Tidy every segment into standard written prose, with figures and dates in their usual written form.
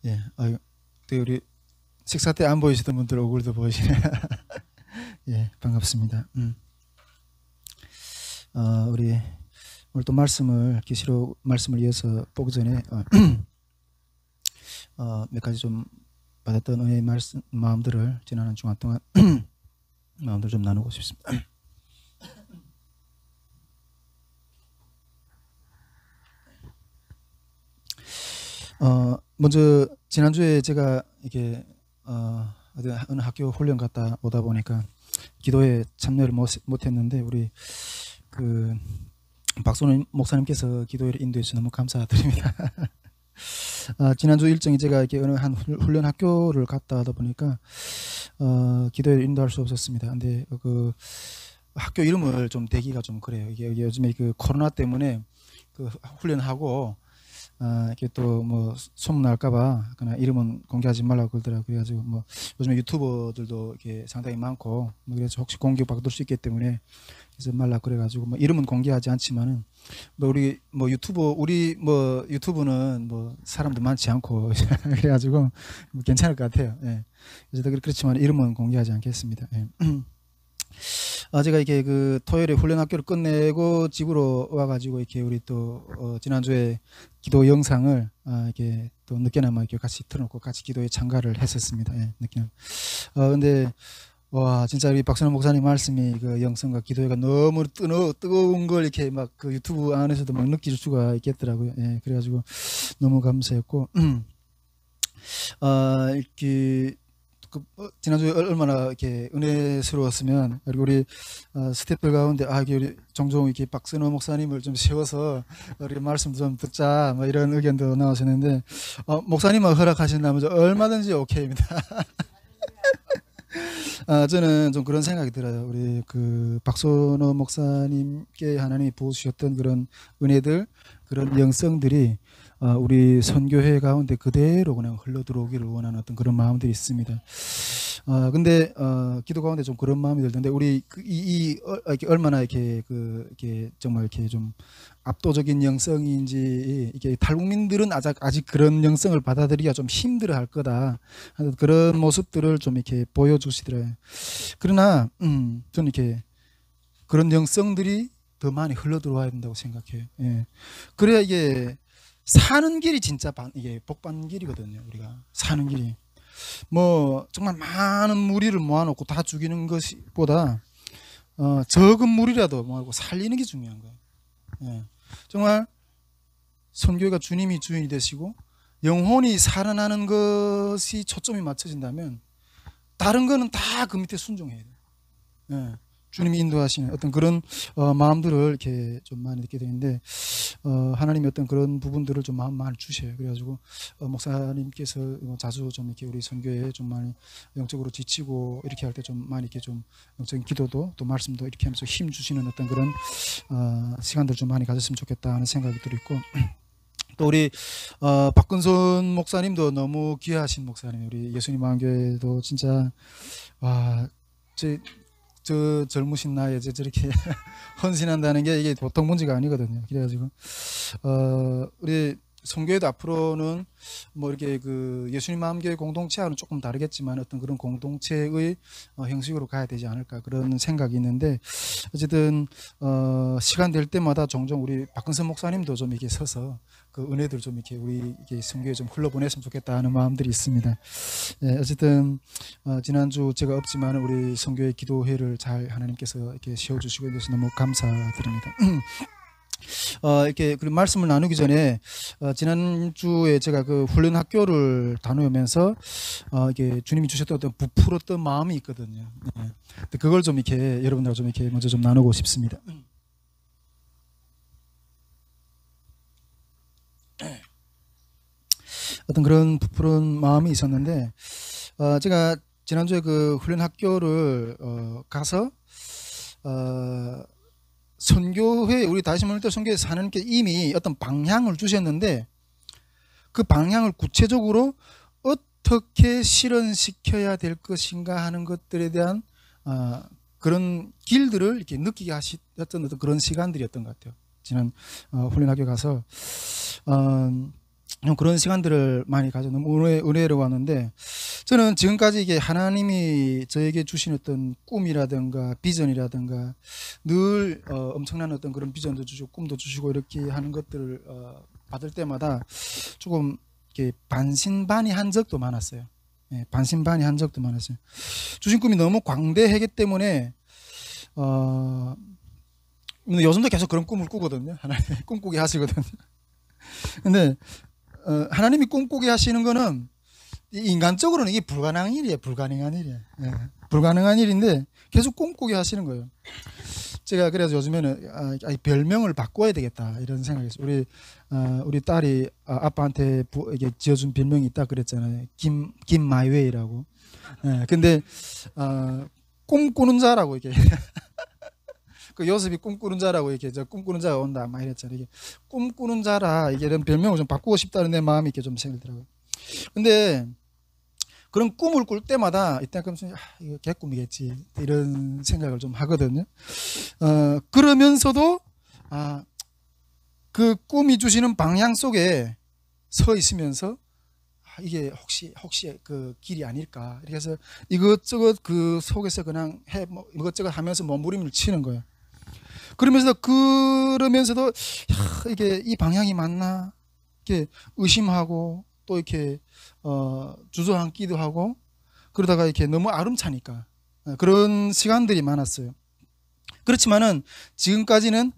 예, 또 우리 식사 때 안 보이시던 분들 얼굴도 보이시네. 예, 반갑습니다. 우리 오늘 또 계시록 말씀을 이어서 보기 전에 몇 가지 좀 받았던 은혜의 마음들을 지난 한 주간 동안 마음들 좀 나누고 싶습니다. 먼저 지난주에 제가 이게 어느 학교 훈련 갔다 오다 보니까 기도에 참여를 못했는데 우리 그 박선호 목사님께서 기도회를 인도해 주셔서 너무 감사드립니다. 지난주 일정이 제가 이렇게 어느 한 훈련 학교를 갔다 하다 보니까 기도회를 인도할 수 없었습니다. 근데 그 학교 이름을 좀 대기가 좀 그래요. 이게 요즘에 그 코로나 때문에 그 훈련하고 이렇게 또 뭐 소문 날까봐 그냥 이름은 공개하지 말라고 그러더라고요. 그래가지고 뭐 요즘에 유튜버들도 이렇게 상당히 많고 뭐 그래서 혹시 공개 받을 수 있기 때문에 그래서 말라 그래가지고 뭐 이름은 공개하지 않지만은 뭐 우리 뭐 유튜브는 뭐 사람도 많지 않고 그래가지고 뭐 괜찮을 것 같아요. 예. 그래서 그렇지만 이름은 공개하지 않겠습니다. 예. 제가 이렇게 그 토요일에 훈련 학교를 끝내고 집으로 와가지고 이렇게 우리 또 지난주에 기도 영상을 이렇게 또 늦게나마 이렇게 같이 틀어놓고 같이 기도에 참가를 했었습니다. 예, 늦게나마. 근데 와 진짜 우리 박선호 목사님 말씀이 그 영성과 기도회가 너무 뜨거운 걸 이렇게 막 그 유튜브 안에서도 막 느낄 수가 있겠더라고요. 예, 그래가지고 너무 감사했고 이렇게 지난주에 얼마나 이렇게 은혜스러웠으면 그리고 우리 스태프들 가운데 이게 우리 종종 이렇게 박선호 목사님을 좀 세워서 우리 말씀 좀 듣자 뭐 이런 의견도 나오셨는데 목사님은 허락하신다면 얼마든지 오케이입니다. 저는 좀 그런 생각이 들어요. 우리 그 박선호 목사님께 하나님이 부어주셨던 그런 은혜들, 그런 영성들이 우리 선교회 가운데 그대로 그냥 흘러 들어오기를 원하는 어떤 그런 마음들이 있습니다. 근데 기도 가운데 좀 그런 마음이 들던데 우리 이렇게 얼마나 이렇게 정말 이렇게 좀 압도적인 영성인지 이게 탈북민들은 아직 그런 영성을 받아들이기가 좀 힘들어할 거다. 그런 모습들을 좀 이렇게 보여주시더라고요. 그러나 저는 이렇게 그런 영성들이 더 많이 흘러 들어와야 된다고 생각해요. 예. 그래야 이게 사는 길이 진짜 이게 복 받는 길이거든요. 우리가 사는 길이 뭐 정말 많은 무리를 모아놓고 다 죽이는 것보다 적은 무리라도 모아놓고 살리는 게 중요한 거예요. 예. 정말 선교회가 주님이 주인이 되시고 영혼이 살아나는 것이 초점이 맞춰진다면 다른 거는 다 그 밑에 순종해야 돼요. 예. 주님이 인도하시는 어떤 그런 마음들을 이렇게 좀 많이 느끼게 되는데 하나님이 어떤 그런 부분들을 좀 마음 많이 주셔요. 그래가지고 목사님께서 자주 좀 이렇게 우리 선교에 좀 많이 영적으로 지치고 이렇게 할 때 좀 많이 이렇게 좀 영적인 기도도 또 말씀도 이렇게 하면서 힘 주시는 어떤 그런 시간들 좀 많이 가졌으면 좋겠다 하는 생각이 들었고 또 우리 박근손 목사님도 너무 귀하신 목사님, 우리 예수님 마음교회도 진짜 저 젊으신 나이에 저렇게 헌신한다는 게 이게 보통 문제가 아니거든요. 그래가지고 우리 선교회도 앞으로는 뭐 이렇게 그 예수님 마음교회 공동체와는 조금 다르겠지만 어떤 그런 공동체의 형식으로 가야 되지 않을까 그런 생각이 있는데 어쨌든 시간 될 때마다 종종 우리 박근선 목사님도 좀 이렇게 서서 그 은혜들 좀 이렇게 우리 이렇게 선교에 좀 흘러보냈으면 좋겠다 하는 마음들이 있습니다. 네, 어쨌든 지난주 제가 없지만 우리 선교회 기도회를 잘 하나님께서 이렇게 세워주시고 있어서 너무 감사드립니다. 이렇게 그 말씀을 나누기 전에 지난주에 제가 그 훈련 학교를 다녀오면서 이게 주님이 주셨던 어떤 부풀었던 마음이 있거든요. 네. 그걸 좀 이렇게 여러분들과 좀 이렇게 먼저 좀 나누고 싶습니다. 어떤 그런 부풀은 마음이 있었는데 제가 지난주에 그 훈련 학교를 가서 선교회 우리 다시 말할 때 선교회 하나님께 이미 어떤 방향을 주셨는데 그 방향을 구체적으로 어떻게 실현시켜야 될 것인가 하는 것들에 대한 그런 길들을 이렇게 느끼게 하셨던 어떤 그런 시간들이었던 것 같아요. 지난 훈련 학교 가서 그런 시간들을 많이 가져 너무 은혜로 왔는데, 저는 지금까지 이게 하나님이 저에게 주신 어떤 꿈이라든가 비전이라든가 늘 엄청난 어떤 그런 비전도 주시고 꿈도 주시고 이렇게 하는 것들을 받을 때마다 조금 이렇게 반신반의한 적도 많았어요. 예, 반신반의한 적도 많았어요. 주신 꿈이 너무 광대하기 때문에 요즘도 계속 그런 꿈을 꾸거든요. 하나님 꿈꾸게 하시거든요. 근데 하나님이 꿈꾸게 하시는 거는 인간적으로는 이게 불가능한 일이에요. 불가능한 일이에요. 예, 불가능한 일인데 계속 꿈꾸게 하시는 거예요. 제가 그래서 요즘에는 별명을 바꿔야 되겠다 이런 생각이 있어요. 우리 딸이 아빠한테 이게 지어준 별명이 있다 그랬잖아요. 김마이웨이라고. 예, 근데 꿈꾸는 자라고 이게 그 요셉이 꿈꾸는 자라고 이렇게 저 꿈꾸는 자가 온다 막 이랬잖아요. 이게 꿈꾸는 자라 이게 이런 별명을 좀 바꾸고 싶다는 내 마음이 이렇게 좀 생기더라고요. 근데 그런 꿈을 꿀 때마다 이때 그럼 이거 개꿈이겠지 이런 생각을 좀 하거든요. 그러면서도 그 꿈이 주시는 방향 속에 서 있으면서 이게 혹시 그 길이 아닐까 이렇게 해서 이것저것 그 속에서 그냥 이것저것 하면서 몸부림을 치는 거예요. 그러면서도 이게 이 방향이 맞나 이렇게 의심하고 또 이렇게 주저앉기도 하고 그러다가 이렇게 너무 아름차니까 그런 시간들이 많았어요. 그렇지만은 지금까지는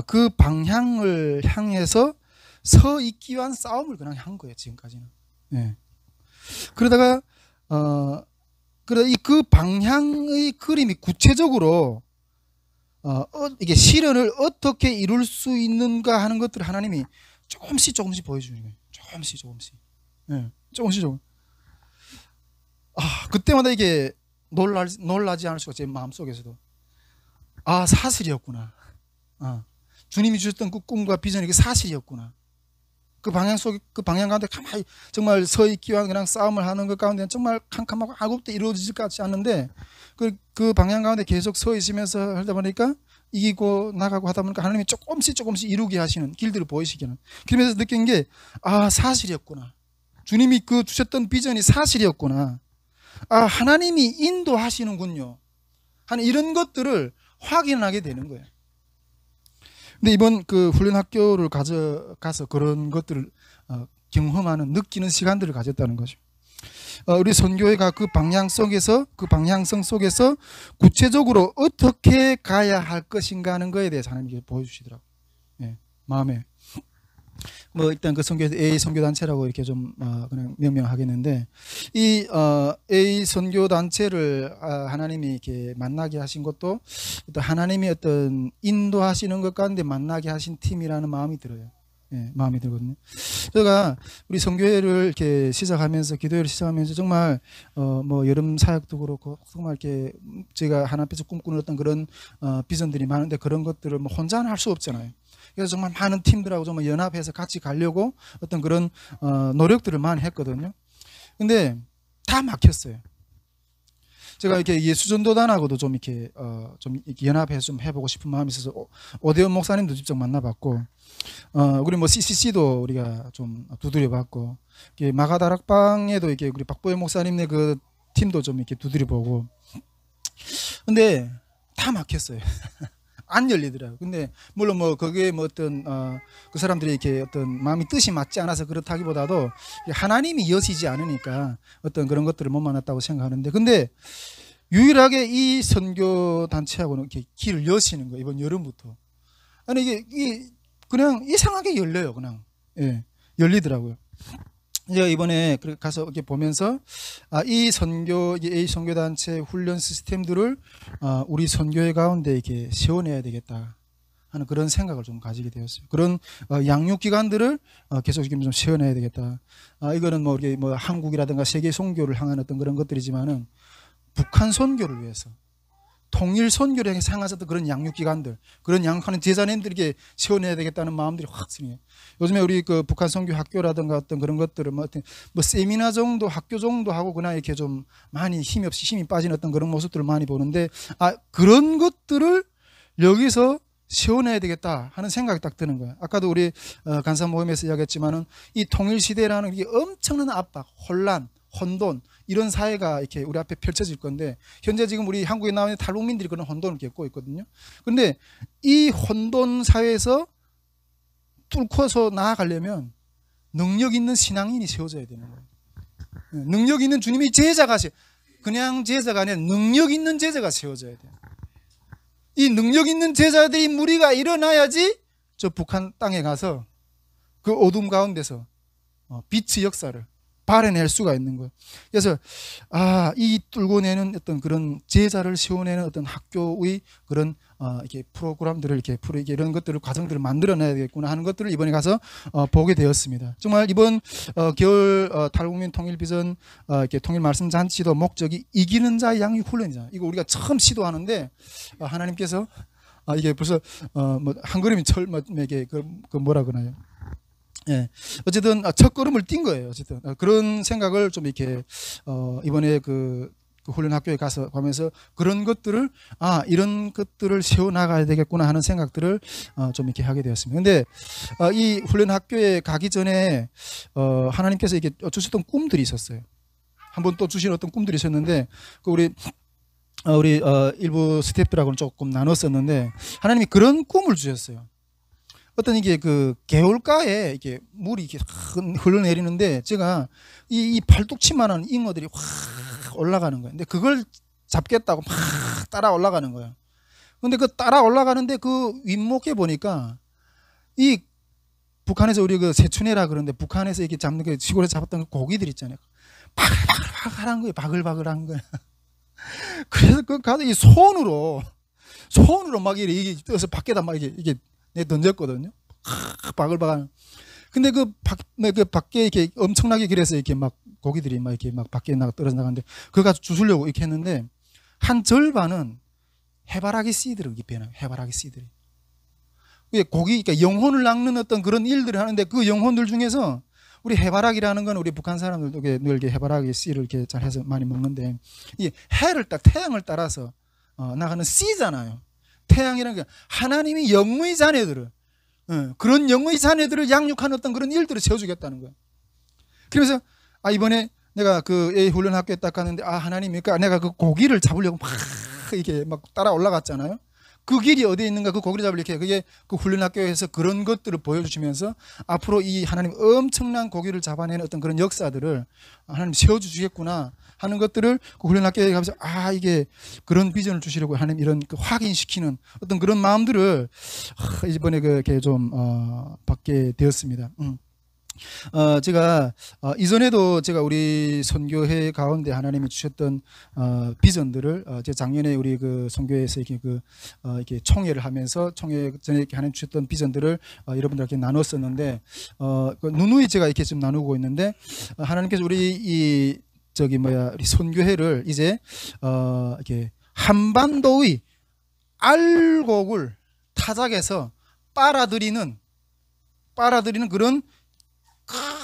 그 방향을 향해서 서 있기 위한 싸움을 그냥 한 거예요. 지금까지는. 예. 그러다가 그 방향의 그림이 구체적으로 이게 실현을 어떻게 이룰 수 있는가 하는 것들을 하나님이 조금씩 보여주는 거예요. 조금씩. 예, 조금씩. 그때마다 이게 놀라지 않을 수가 제 마음속에서도 사실이었구나. 주님이 주셨던 그 꿈과 비전이 그 사실이었구나. 그 방향 가운데 가만히 정말 서 있기 위한 그냥 싸움을 하는 것 가운데 정말 캄캄하고 아무것도 이루어지지 같지 않는데 그 방향 가운데 계속 서 있으면서 하다 보니까 이기고 나가고 하다 보니까 하나님이 조금씩 이루게 하시는 길들을 보이시기는. 그러면서 느낀 게 사실이었구나. 주님이 그 주셨던 비전이 사실이었구나. 하나님이 인도하시는군요. 하는 이런 것들을 확인하게 되는 거예요. 근데 이번 그 훈련 학교를 가서 그런 것들을 경험하는 느끼는 시간들을 가졌다는 거죠. 우리 선교회가 그 방향성 속에서 구체적으로 어떻게 가야 할 것인가 하는 거에 대해서 하나님께 보여주시더라고요. 예, 마음에. 일단 그 선교회 A 선교단체라고 이렇게 좀 그냥 명명하겠는데 이 A 선교단체를 하나님이 이렇게 만나게 하신 것도 또 하나님이 어떤 인도하시는 것 가운데 만나게 하신 팀이라는 마음이 들어요. 예, 마음이 들거든요. 제가 우리 선교회를 이렇게 시작하면서 기도회를 시작하면서 정말 여름 사역도 그렇고 정말 이렇게 제가 하나님 앞에서 꿈꾸는 어떤 그런 비전들이 많은데 그런 것들을 혼자는 할 수 없잖아요. 그래서 정말 많은 팀들하고 정말 연합해서 같이 가려고 어떤 그런 노력들을 많이 했거든요. 근데 다 막혔어요. 제가 이렇게 예수전도단하고도 좀 이렇게 연합해서 좀 해보고 싶은 마음이 있어서 오대원 목사님도 직접 만나봤고, 우리 CCC도 우리가 좀 두드려봤고, 마가다락방에도 이렇게 우리 박보현 목사님의 그 팀도 좀 이렇게 두드려보고, 근데 다 막혔어요. 안 열리더라고요. 근데 물론 거기에 어떤 그 사람들이 이렇게 어떤 마음이 뜻이 맞지 않아서 그렇다기보다도 하나님이 여시지 않으니까 어떤 그런 것들을 못 만났다고 생각하는데, 근데 유일하게 이 선교 단체하고는 이렇게 길을 여시는 거예요. 이번 여름부터. 아니 이게 그냥 이상하게 열려요. 그냥 열리더라고요. 제가 이번에 가서 이렇게 보면서 이 선교단체 훈련 시스템들을 우리 선교회 가운데 이렇게 세워내야 되겠다 하는 그런 생각을 좀 가지게 되었어요. 그런 양육기관들을 계속 좀 세워내야 되겠다. 이거는 우리 한국이라든가 세계 선교를 향한 어떤 그런 것들이지만은 북한 선교를 위해서 통일 선교를 향해서 그런 양육기관들, 그런 양육하는 제자님들에게 세워내야 되겠다는 마음들이 확 드네요. 요즘에 우리 그 북한 선교 학교라든가 어떤 그런 것들을 세미나 정도, 학교 정도 하고 그냥 이렇게 좀 많이 힘이 빠진 어떤 그런 모습들을 많이 보는데, 그런 것들을 여기서 세워내야 되겠다 하는 생각이 딱 드는 거예요. 아까도 우리 간사 모임에서 이야기했지만은 이 통일 시대라는 게 엄청난 압박, 혼란, 혼돈 이런 사회가 이렇게 우리 앞에 펼쳐질 건데 현재 지금 우리 한국에 나오는 탈북민들이 그런 혼돈을 겪고 있거든요. 그런데 이 혼돈 사회에서 뚫고서 나아가려면 능력 있는 신앙인이 세워져야 되는 거예요. 능력 있는 주님이 제자가 그냥 제자가 아니라 능력 있는 제자가 세워져야 돼요. 이 능력 있는 제자들이 무리가 일어나야지 저 북한 땅에 가서 그 어둠 가운데서 빛의 역사를 발해낼 수가 있는 거예요. 그래서 이 뚫고내는 어떤 그런 제자를 세워내는 어떤 학교의 그런 이렇게 프로그램들을 이렇게 이런 것들을 과정들을 만들어내야 되겠구나 하는 것들을 이번에 가서 보게 되었습니다. 정말 이번 겨울 탈북민 통일 비전 이렇게 통일 말씀 잔치도 목적이 이기는 자의 양육 훈련이잖아요. 이거 우리가 처음 시도하는데 하나님께서 이게 벌써 뭐 한 걸음이 철에게 그 뭐라 그러나요? 예, 어쨌든 첫 걸음을 뛴 거예요. 어쨌든 그런 생각을 좀 이렇게 이번에 그 훈련 학교에 가면서 그런 것들을 이런 것들을 세워 나가야 되겠구나 하는 생각들을 좀 이렇게 하게 되었습니다. 근데 이 훈련 학교에 가기 전에 하나님께서 이렇게 주셨던 꿈들이 있었어요. 한번 또 주신 어떤 꿈들이 있었는데 그 우리 일부 스태프들하고는 조금 나눴었는데 하나님이 그런 꿈을 주셨어요. 어떤 이게 그 개울가에 이렇게 물이 이렇게 흘러내리는데 제가 이 팔뚝치만한 잉어들이 확 올라가는 거예요. 근데 그걸 잡겠다고 막 따라 올라가는 거예요. 근데 그 따라 올라가는데 그 윗목에 보니까 이 북한에서 우리 그 새춘해라 그러는데 북한에서 이렇게 잡는 그 시골에서 잡았던 그 고기들 있잖아요. 바글바글한 거예요. 바글바글한 거예요. 그래서 그 가서 이 손으로 막 이렇게 떠서 밖에다 막 이게 던졌거든요. 바글바글. 근데 그 밖에 이렇게 엄청나게 길에서 이렇게 막 고기들이 막 이렇게 막 밖에 떨어져 나가는데 그거 가서 주우려고 이렇게 했는데 한 절반은 해바라기 씨들을 입혀놔요. 해바라기 씨들이. 고기, 그러니까 영혼을 낚는 어떤 그런 일들을 하는데 그 영혼들 중에서 우리 해바라기라는 건 우리 북한 사람들도 늘 이렇게 해바라기 씨를 이렇게 잘 해서 많이 먹는데 이 태양을 따라서 나가는 씨잖아요. 태양이라는 게 하나님이 영의 자녀들을 그런 영의 자녀들을 양육하는 어떤 그런 일들을 세워주겠다는 거예요. 그래서 이번에 내가 그 훈련 학교에 딱 갔는데 하나님이 그러니까 내가 그 고기를 잡으려고 막 이렇게 막 따라 올라갔잖아요. 그 길이 어디에 있는가 그 고기를 잡으려고 그게 그 훈련 학교에서 그런 것들을 보여주시면서 앞으로 이 하나님 엄청난 고기를 잡아내는 어떤 그런 역사들을 하나님 세워주시겠구나 하는 것들을 그 훈련 학교에 가면서 이게 그런 비전을 주시려고 하나님 이런 그 확인시키는 어떤 그런 마음들을 이번에 그렇게 좀 받게 되었습니다. 제가 이전에도 제가 우리 선교회 가운데 하나님이 주셨던 비전들을 제가 작년에 우리 그 선교회에서 이렇게 총회를 하면서 총회 전에 이렇게 하나님 주셨던 비전들을 여러분들께 나눴었는데 누누이 제가 이렇게 좀 나누고 있는데 하나님께서 우리 우리 선교회를 이제 이렇게 한반도의 알곡을 타작해서 빨아들이는 그런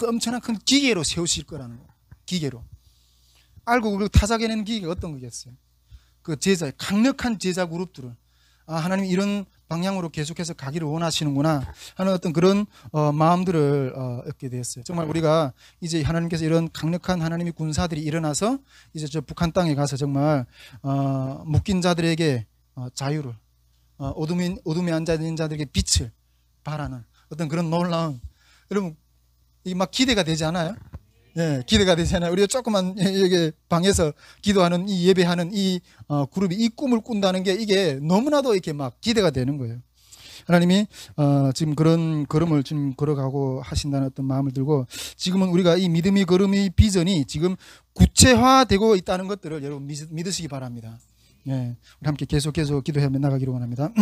엄청난 큰 기계로 세우실 거라는 거예요. 기계로. 알곡을 타작해내는 기계가 어떤 거겠어요? 그 제자, 강력한 제자 그룹들을 하나님 이런 방향으로 계속해서 가기를 원하시는구나 하는 어떤 그런 마음들을 얻게 되었어요. 정말 우리가 이제 하나님께서 이런 강력한 하나님의 군사들이 일어나서 이제 저 북한 땅에 가서 정말 묶인 자들에게 자유를 어둠에 앉아 있는 자들에게 빛을 발하는 어떤 그런 놀라운 여러분 이 막 기대가 되지 않아요? 예, 기대가 되잖아요. 우리가 조그만 여기 방에서 기도하는 이 예배하는 이 그룹이 이 꿈을 꾼다는 게 이게 너무나도 이렇게 막 기대가 되는 거예요. 하나님이 지금 그런 걸음을 지금 걸어가고 하신다는 어떤 마음을 들고 지금은 우리가 이 믿음의 걸음의 비전이 지금 구체화되고 있다는 것들을 여러분 믿으시기 바랍니다. 예, 우리 함께 계속 기도하며 나가기를 원합니다.